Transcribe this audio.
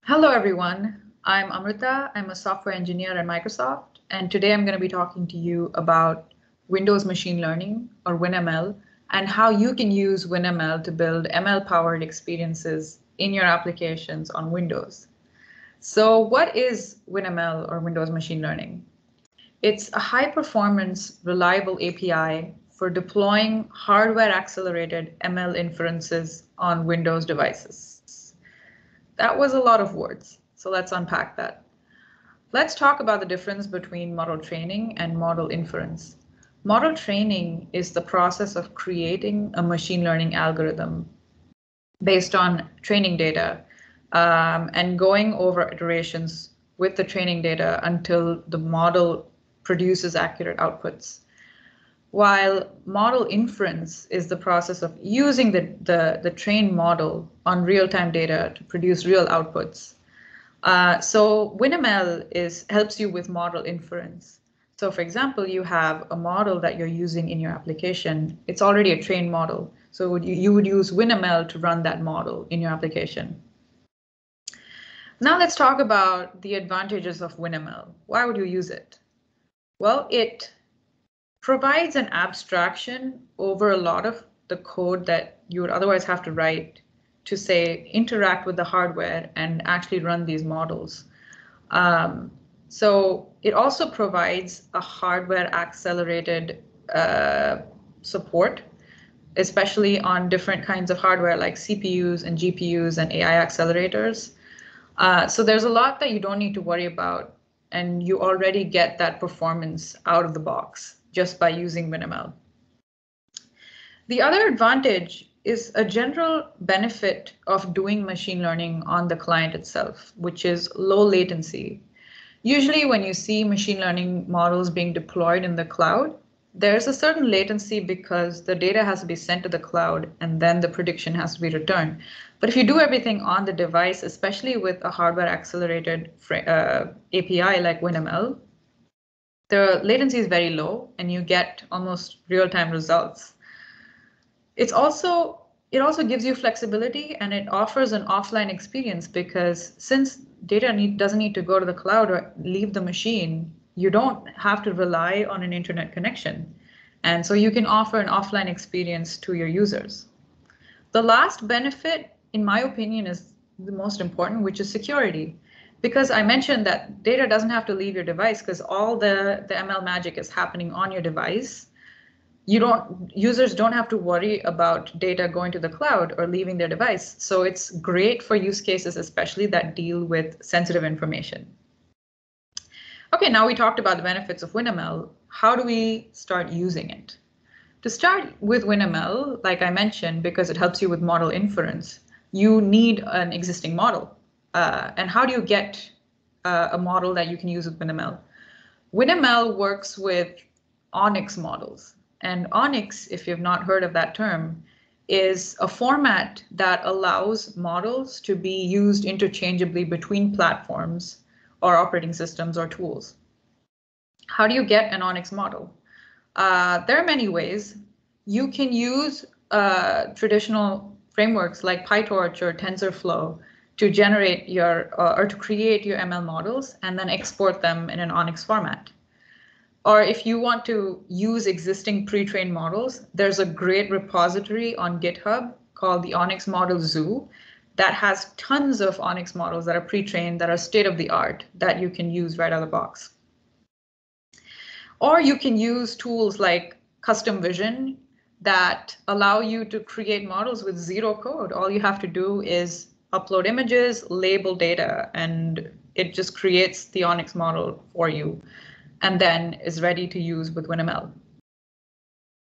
Hello, everyone. I'm Amrutha. I'm a software engineer at Microsoft, and today I'm going to be talking to you about Windows machine learning, or WinML, and how you can use WinML to build ML-powered experiences in your applications on Windows. So what is WinML, or Windows machine learning? It's a high-performance, reliable API for deploying hardware-accelerated ML inferences on Windows devices. That was a lot of words, so let's unpack that. Let's talk about the difference between model training and model inference. Model training is the process of creating a machine learning algorithm based on training data and going over iterations with the training data until the model produces accurate outputs. While model inference is the process of using the trained model on real-time data to produce real outputs. So WinML helps you with model inference. So for example, you have a model that you're using in your application. It's already a trained model. So you would use WinML to run that model in your application. Now let's talk about the advantages of WinML. Why would you use it? Well, it provides an abstraction over a lot of the code that you would otherwise have to write to, say, interact with the hardware and actually run these models. So it also provides a hardware accelerated support, especially on different kinds of hardware like CPUs and GPUs and AI accelerators. So there's a lot that you don't need to worry about, and you already get that performance out of the box just by using WinML. The other advantage is a general benefit of doing machine learning on the client itself, which is low latency. Usually when you see machine learning models being deployed in the cloud, there's a certain latency because the data has to be sent to the cloud and then the prediction has to be returned. But if you do everything on the device, especially with a hardware accelerated API like WinML, the latency is very low and you get almost real-time results. It also gives you flexibility, and it offers an offline experience because since data doesn't need to go to the cloud or leave the machine, you don't have to rely on an internet connection. And so you can offer an offline experience to your users. The last benefit, in my opinion, is the most important, which is security. Because I mentioned that data doesn't have to leave your device because all the ML magic is happening on your device. Users don't have to worry about data going to the cloud or leaving their device. So it's great for use cases, especially that deal with sensitive information. Okay, now we talked about the benefits of WinML. How do we start using it? To start with WinML, like I mentioned, because it helps you with model inference, you need an existing model. And how do you get a model that you can use with WinML? WinML works with ONNX models. And ONNX, if you've not heard of that term, is a format that allows models to be used interchangeably between platforms or operating systems or tools. How do you get an ONNX model? There are many ways. You can use traditional frameworks like PyTorch or TensorFlow to generate or to create your ML models and then export them in an ONNX format. Or if you want to use existing pre-trained models, there's a great repository on GitHub called the ONNX Model Zoo that has tons of ONNX models that are pre-trained, that are state-of-the-art, that you can use right out of the box. Or you can use tools like Custom Vision that allow you to create models with zero code. All you have to do is upload images, label data, and it just creates the ONNX model for you, and then is ready to use with WinML.